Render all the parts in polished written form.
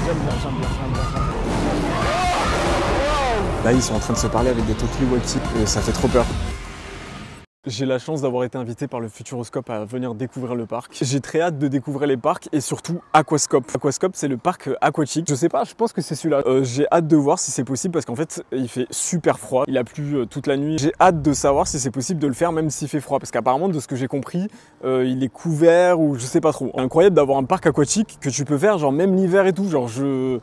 J'aime bien, j'aime bien, j'aime bien, j'aime bien. Là, ils sont en train de se parler avec des talkie-walkie et ça fait trop peur. J'ai la chance d'avoir été invité par le Futuroscope à venir découvrir le parc. J'ai très hâte de découvrir les parcs et surtout Aquascope. Aquascope, c'est le parc aquatique. Je sais pas, je pense que c'est celui-là. J'ai hâte de voir si c'est possible parce qu'en fait, il fait super froid. Il a plu toute la nuit. J'ai hâte de savoir si c'est possible de le faire même s'il fait froid. Parce qu'apparemment, de ce que j'ai compris, il est couvert ou je sais pas trop. C'est incroyable d'avoir un parc aquatique que tu peux faire genre même l'hiver et tout. Genre je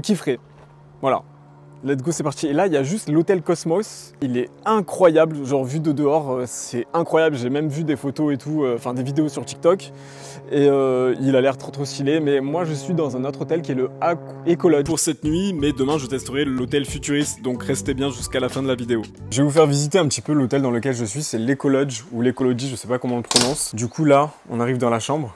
kifferais. Voilà. Let's go, c'est parti. Et là, il y a juste l'hôtel Cosmos. Il est incroyable. Genre, vu de dehors, c'est incroyable. J'ai même vu des photos et tout, enfin des vidéos sur TikTok. Et il a l'air trop stylé. Mais moi, je suis dans un autre hôtel qui est le Ecolodge pour cette nuit. Mais demain, je testerai l'hôtel Futurist. Donc, restez bien jusqu'à la fin de la vidéo. Je vais vous faire visiter un petit peu l'hôtel dans lequel je suis. C'est l'Ecolodge ou l'Ecology, je sais pas comment on le prononce. Du coup, là, on arrive dans la chambre.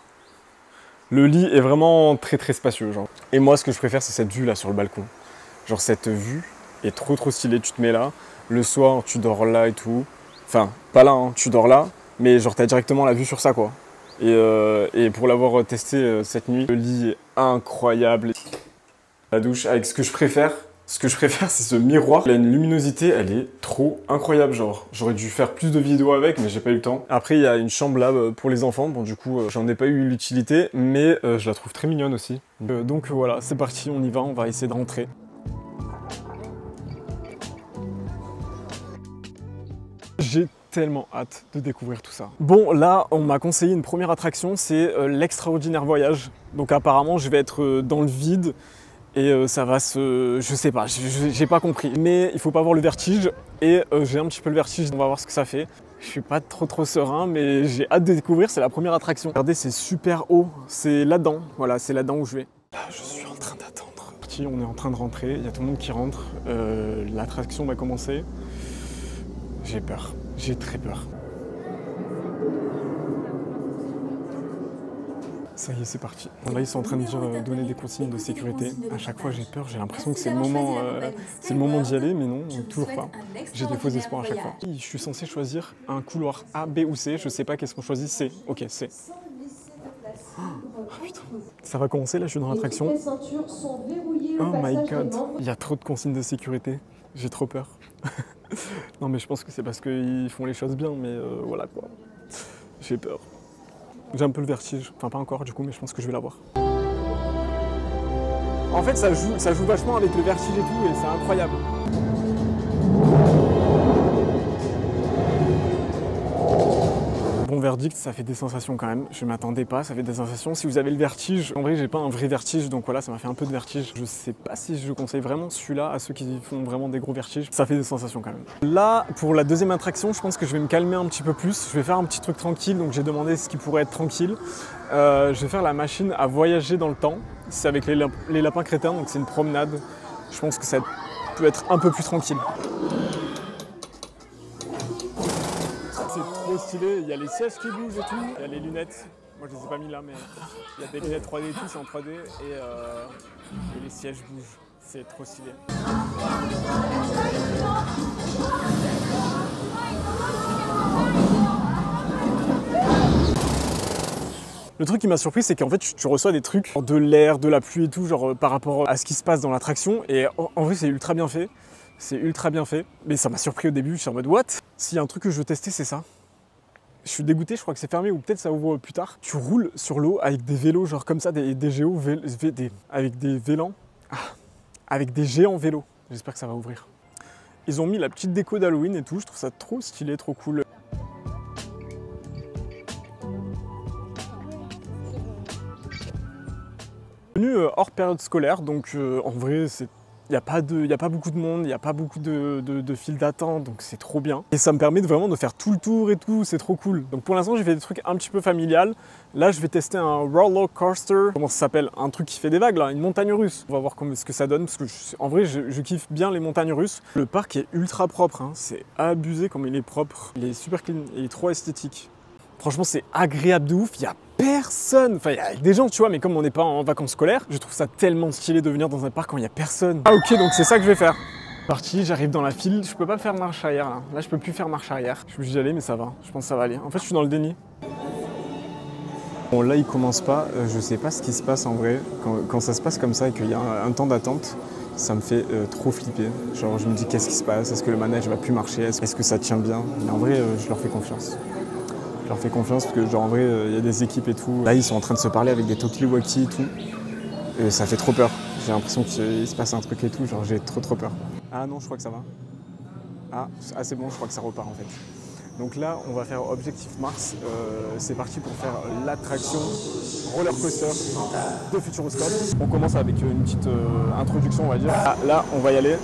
Le lit est vraiment très spacieux, genre. Et moi, ce que je préfère, c'est cette vue là sur le balcon. Genre cette vue est trop stylée, tu te mets là, le soir tu dors là et tout. Enfin, pas là, hein, tu dors là, mais genre t'as directement la vue sur ça quoi. Et pour l'avoir testé cette nuit, le lit est incroyable. La douche avec ce que je préfère c'est ce miroir. Il a une luminosité, elle est trop incroyable genre. J'aurais dû faire plus de vidéos avec, mais j'ai pas eu le temps. Après, il y a une chambre là pour les enfants. Bon, du coup, j'en ai pas eu l'utilité, mais je la trouve très mignonne aussi. Donc voilà, c'est parti, on y va, on va essayer de rentrer. J'ai tellement hâte de découvrir tout ça. Bon, là, on m'a conseillé une première attraction, c'est l'extraordinaire voyage. Donc apparemment, je vais être dans le vide et ça va se... Je sais pas, j'ai pas compris. Mais il faut pas avoir le vertige et j'ai un petit peu le vertige, on va voir ce que ça fait. Je suis pas trop serein, mais j'ai hâte de découvrir, c'est la première attraction. Regardez, c'est super haut, c'est là-dedans, voilà, c'est là-dedans où je vais. Là, je suis en train d'attendre. On est en train de rentrer, il y a tout le monde qui rentre, l'attraction va commencer. J'ai peur, j'ai très peur. Ça y est, c'est parti. Bon, là, ils sont en train de donner des consignes de sécurité. À chaque fois, j'ai peur, j'ai l'impression que c'est le moment d'y aller, mais non, toujours pas. J'ai des faux espoirs à chaque fois. Je suis censé choisir un couloir A, B ou C. Je sais pas qu'est-ce qu'on choisit. C. Ok, C. Oh putain. Ça va commencer, là, je suis dans l'attraction. Oh my god. Il y a trop de consignes de sécurité. J'ai trop peur. Non, mais je pense que c'est parce qu'ils font les choses bien, mais voilà quoi. J'ai peur. J'ai un peu le vertige. Enfin, pas encore du coup, mais je pense que je vais l'avoir. En fait, ça joue vachement avec le vertige et tout, et c'est incroyable. Bon verdict, ça fait des sensations quand même. Je m'attendais pas, ça fait des sensations. Si vous avez le vertige, en vrai, j'ai pas un vrai vertige, donc voilà, ça m'a fait un peu de vertige. Je sais pas si je conseille vraiment celui-là à ceux qui font vraiment des gros vertiges. Ça fait des sensations quand même. Là, pour la deuxième attraction, je pense que je vais me calmer un petit peu plus. Je vais faire un petit truc tranquille, donc j'ai demandé ce qui pourrait être tranquille. Je vais faire la machine à voyager dans le temps. C'est avec les lapins crétins, donc c'est une promenade. Je pense que ça peut être un peu plus tranquille. C'est trop stylé, il y a les sièges qui bougent et tout, il y a les lunettes, moi je les ai pas mis là mais il y a des lunettes 3D et tout, c'est en 3D et les sièges bougent, c'est trop stylé. Le truc qui m'a surpris, c'est qu'en fait tu reçois des trucs de l'air, de la pluie et tout, genre par rapport à ce qui se passe dans l'attraction et en vrai c'est ultra bien fait. C'est ultra bien fait, mais ça m'a surpris au début, je suis en mode what? S'il y a un truc que je veux tester, c'est ça. Je suis dégoûté, je crois que c'est fermé ou peut-être ça ouvre plus tard. Tu roules sur l'eau avec des vélos, genre comme ça, des géants avec des vélans. Ah, avec des géants vélos. J'espère que ça va ouvrir. Ils ont mis la petite déco d'Halloween et tout, je trouve ça trop stylé, trop cool. Venu hors période scolaire, donc en vrai, il n'y a pas beaucoup de monde, il n'y a pas beaucoup de files d'attente, donc c'est trop bien. Et ça me permet vraiment de faire tout le tour et tout, c'est trop cool. Donc pour l'instant, j'ai fait des trucs un petit peu familial. Là, je vais tester un roller coaster. Comment ça s'appelle? Un truc qui fait des vagues, là, une montagne russe. On va voir ce que ça donne, parce que en vrai, je kiffe bien les montagnes russes. Le parc est ultra propre, hein. C'est abusé comme il est propre. Il est super clean, il est trop esthétique. Franchement, c'est agréable de ouf, il n'y a personne. Enfin, il y a des gens, tu vois, mais comme on n'est pas en vacances scolaires, je trouve ça tellement stylé de venir dans un parc quand il n'y a personne. Ah ok, donc c'est ça que je vais faire. Parti, j'arrive dans la file, je peux pas faire marche arrière là. Là, je peux plus faire marche arrière. Je suis obligé d'y aller, mais ça va, je pense que ça va aller. En fait, je suis dans le déni. Bon, là, il commence pas. Je sais pas ce qui se passe en vrai. Quand ça se passe comme ça et qu'il y a un temps d'attente, ça me fait trop flipper. Genre, je me dis qu'est-ce qui se passe? Est-ce que le manège va plus marcher? Est-ce que ça tient bien? Mais en vrai, je leur fais confiance. Je leur fais confiance parce que, genre, en vrai, il y a des équipes et tout. Là, ils sont en train de se parler avec des talkie-walkie et tout. Et ça fait trop peur. J'ai l'impression qu'il se passe un truc et tout. Genre, j'ai trop peur. Ah non, je crois que ça va. Ah, c'est bon, je crois que ça repart en fait. Donc là, on va faire Objectif Mars. C'est parti pour faire l'attraction roller coaster de Futuroscope. On commence avec une petite introduction, on va dire. Ah, là, on va y aller.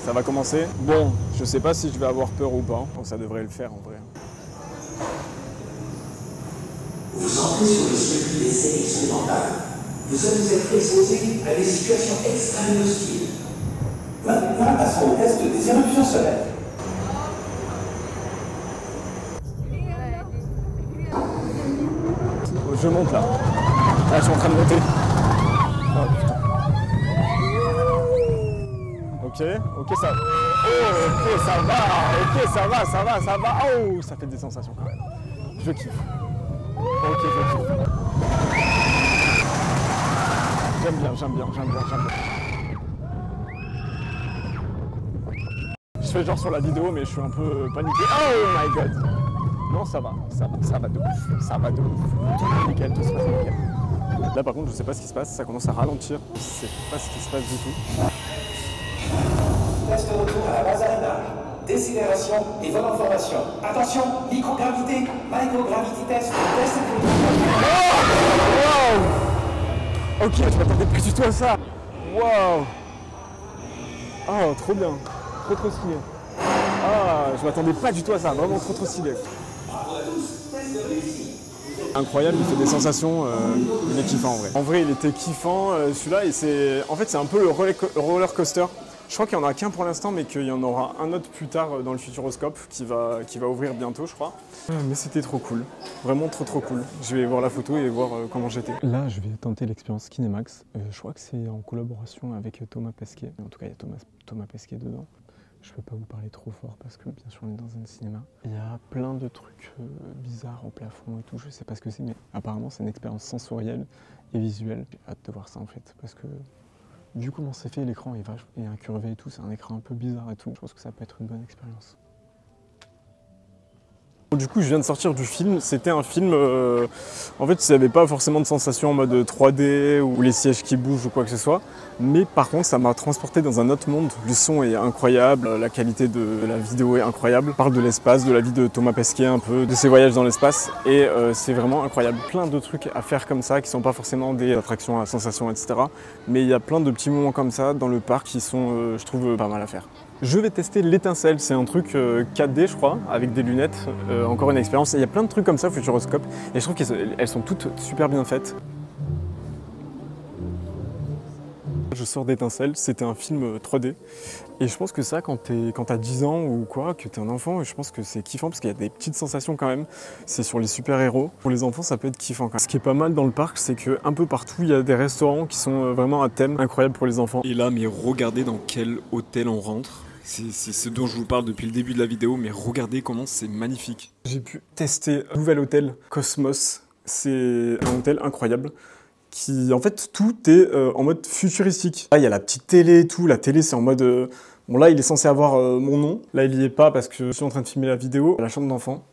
Ça va commencer. Bon, je sais pas si je vais avoir peur ou pas. Bon, ça devrait le faire en vrai. Vous entrez sur le circuit d'essai expérimental. Vous allez être exposé à des situations extrêmement hostiles. Maintenant, passons au test des éruptions solaires. Je monte là. Là, je suis en train de monter. Oh putain. Ok, ça. Oh, ok, ça va. Ok, ça va. Oh, ça fait des sensations quand même. Je kiffe. Ok, je kiffe. J'aime bien. Je fais genre sur la vidéo, mais je suis un peu paniqué. Oh my god. Non, ça va de ouf. Tout est nickel, tout se passe nickel. Là, par contre, je sais pas ce qui se passe, ça commence à ralentir. Je sais pas ce qui se passe du tout. Test de retour à la base d'arrivage. Décélération et vol en formation. Attention, microgravité, microgravity test, test de... Wow! Ok, je m'attendais plus du tout à ça. Wow! Oh, trop bien. Trop stylé. Ah, je m'attendais pas du tout à ça, vraiment trop stylé. Incroyable, il fait des sensations, il est kiffant en vrai. En vrai, il était kiffant celui-là et c'est un peu le roller coaster. Je crois qu'il n'y en a qu'un pour l'instant, mais qu'il y en aura un autre plus tard dans le Futuroscope qui va ouvrir bientôt, je crois. Mais c'était trop cool, vraiment trop cool. Je vais voir la photo et voir comment j'étais. Là, je vais tenter l'expérience Kinemax. Je crois que c'est en collaboration avec Thomas Pesquet. En tout cas, il y a Thomas Pesquet dedans. Je peux pas vous parler trop fort parce que bien sûr on est dans un cinéma. Il y a plein de trucs bizarres au plafond et tout, je sais pas ce que c'est, mais apparemment c'est une expérience sensorielle et visuelle. J'ai hâte de voir ça en fait, parce que vu comment c'est fait, l'écran est incurvé et tout, c'est un écran un peu bizarre et tout. Je pense que ça peut être une bonne expérience. Du coup, je viens de sortir du film. C'était un film, en fait, il n'y avait pas forcément de sensation en mode 3D ou les sièges qui bougent ou quoi que ce soit. Mais par contre, ça m'a transporté dans un autre monde. Le son est incroyable, la qualité de la vidéo est incroyable. On parle de l'espace, de la vie de Thomas Pesquet un peu, de ses voyages dans l'espace. Et c'est vraiment incroyable. Plein de trucs à faire comme ça, qui ne sont pas forcément des attractions à sensations, etc. Mais il y a plein de petits moments comme ça dans le parc qui sont, je trouve, pas mal à faire. Je vais tester l'étincelle, c'est un truc 4D je crois, avec des lunettes, encore une expérience. Il y a plein de trucs comme ça Futuroscope et je trouve qu'elles sont toutes super bien faites. Je sors d'étincelle, c'était un film 3D et je pense que ça quand t'as 10 ans ou quoi, que t'es un enfant, je pense que c'est kiffant parce qu'il y a des petites sensations quand même. C'est sur les super-héros. Pour les enfants ça peut être kiffant quand même. Ce qui est pas mal dans le parc, c'est qu'un peu partout il y a des restaurants qui sont vraiment à thème incroyable pour les enfants. Et là, mais regardez dans quel hôtel on rentre. C'est ce dont je vous parle depuis le début de la vidéo, mais regardez comment c'est magnifique. J'ai pu tester un nouvel hôtel, Cosmos. C'est un hôtel incroyable qui, en fait, tout est en mode futuristique. Là, il y a la petite télé et tout. La télé, c'est en mode... Bon, là, il est censé avoir mon nom. Là, il y est pas parce que je suis en train de filmer la vidéo. La chambre d'enfant.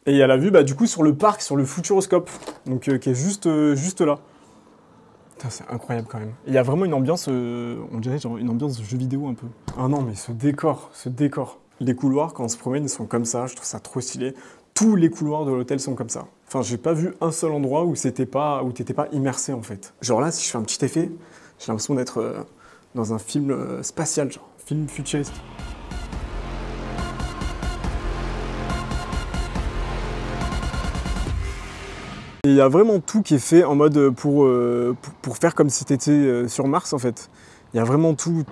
Et il y a la vue, du coup, sur le parc, sur le Futuroscope. Donc, qui est juste là. C'est incroyable quand même. Il y a vraiment une ambiance, on dirait genre une ambiance de jeu vidéo un peu. Ah non mais ce décor. Les couloirs quand on se promène ils sont comme ça, je trouve ça trop stylé. Tous les couloirs de l'hôtel sont comme ça. Enfin j'ai pas vu un seul endroit où t'étais pas immersé en fait. Genre là si je fais un petit effet, j'ai l'impression d'être dans un film spatial, genre film futuriste. Il y a vraiment tout qui est fait en mode pour faire comme si tu étais sur Mars en fait. Il y a vraiment tout.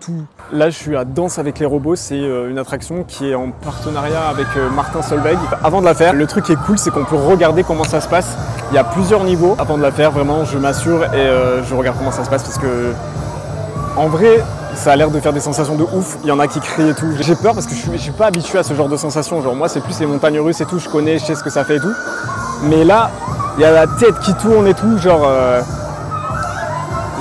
Là je suis à Danse avec les robots, c'est une attraction qui est en partenariat avec Martin Solveig. Avant de la faire, le truc qui est cool c'est qu'on peut regarder comment ça se passe. Il y a plusieurs niveaux. Avant de la faire, vraiment je m'assure et je regarde comment ça se passe parce que en vrai ça a l'air de faire des sensations de ouf. Il y en a qui crient et tout. J'ai peur parce que je suis pas habitué à ce genre de sensations. Genre moi c'est plus les montagnes russes et tout, je connais, je sais ce que ça fait et tout. Mais là, Il y a la tête qui tourne et tout, genre...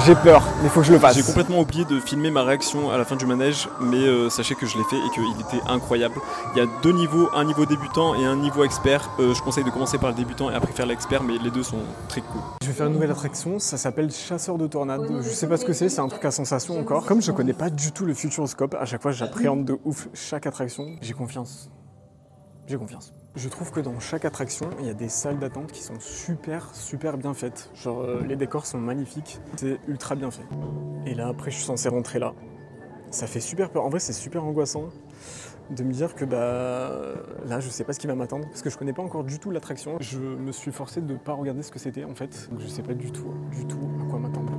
J'ai peur, mais il faut que je le fasse. J'ai complètement oublié de filmer ma réaction à la fin du manège, mais sachez que je l'ai fait et qu'il était incroyable. Il y a 2 niveaux, un niveau débutant et un niveau expert. Je conseille de commencer par le débutant et après faire l'expert, mais les deux sont très cool. Je vais faire une nouvelle attraction, ça s'appelle Chasseur de tornades. Je sais pas ce que c'est un truc à sensation encore. Comme je connais pas du tout le Futuroscope, à chaque fois j'appréhende de ouf chaque attraction. J'ai confiance. J'ai confiance. Je trouve que dans chaque attraction, il y a des salles d'attente qui sont super bien faites. Genre les décors sont magnifiques, c'est ultra bien fait. Et là après je suis censé rentrer là. Ça fait super peur. En vrai c'est super angoissant de me dire que là je sais pas ce qui va m'attendre parce que je connais pas encore du tout l'attraction. Je me suis forcé de pas regarder ce que c'était en fait. Donc je sais pas du tout à quoi m'attendre.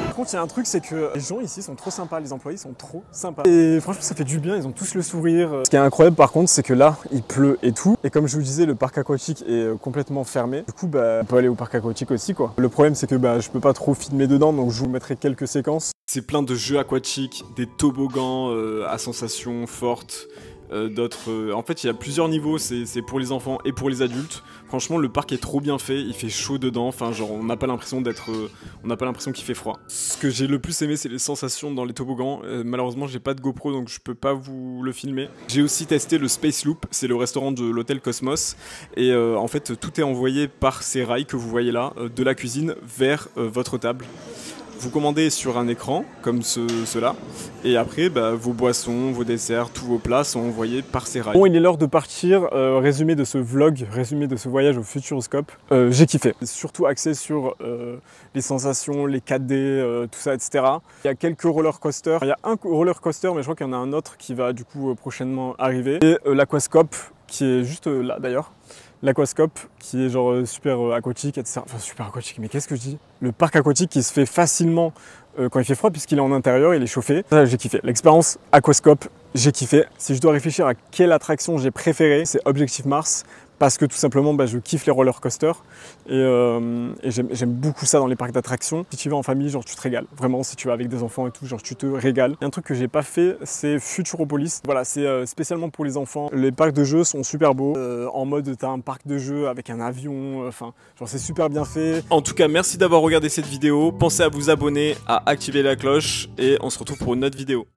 Par contre, il y a un truc, c'est que les gens ici sont trop sympas, les employés sont trop sympas. Et franchement, ça fait du bien, ils ont tous le sourire. Ce qui est incroyable par contre, c'est que là, il pleut et tout. Et comme je vous disais, le parc aquatique est complètement fermé. Du coup, on peut aller au parc aquatique aussi, quoi. Le problème, c'est que je peux pas trop filmer dedans, donc je vous mettrai quelques séquences. C'est plein de jeux aquatiques, des toboggans à sensations fortes. En fait il y a plusieurs niveaux, c'est pour les enfants et pour les adultes. Franchement le parc est trop bien fait, il fait chaud dedans, enfin genre on n'a pas l'impression qu'il fait froid. Ce que j'ai le plus aimé c'est les sensations dans les toboggans. Malheureusement j'ai pas de GoPro donc je peux pas vous le filmer. J'ai aussi testé le Space Loop, c'est le restaurant de l'hôtel Cosmos et en fait tout est envoyé par ces rails que vous voyez là, de la cuisine vers votre table. Vous commandez sur un écran, comme cela, et après, vos boissons, vos desserts, tous vos plats sont envoyés par ces rails. Bon, il est l'heure de partir. Résumé de ce vlog, résumé de ce voyage au Futuroscope. J'ai kiffé. Surtout axé sur les sensations, les 4D, tout ça, etc. Il y a quelques roller coasters. Il y a un roller coaster, mais je crois qu'il y en a un autre qui va du coup prochainement arriver. Et l'aquascope, qui est juste là d'ailleurs. L'aquascope qui est genre super aquatique, etc. Enfin super aquatique, mais qu'est-ce que je dis? Le parc aquatique qui se fait facilement quand il fait froid puisqu'il est en intérieur, il est chauffé. Ça j'ai kiffé. L'expérience aquascope, j'ai kiffé. Si je dois réfléchir à quelle attraction j'ai préférée, c'est Objectif Mars. Parce que tout simplement, je kiffe les roller coasters et j'aime beaucoup ça dans les parcs d'attractions. Si tu vas en famille, genre tu te régales. Vraiment, si tu vas avec des enfants et tout, genre tu te régales. Et un truc que j'ai pas fait, c'est Futuropolis. Voilà, c'est spécialement pour les enfants. Les parcs de jeux sont super beaux. En mode, t'as un parc de jeux avec un avion. Enfin, genre c'est super bien fait. En tout cas, merci d'avoir regardé cette vidéo. Pensez à vous abonner, à activer la cloche et on se retrouve pour une autre vidéo.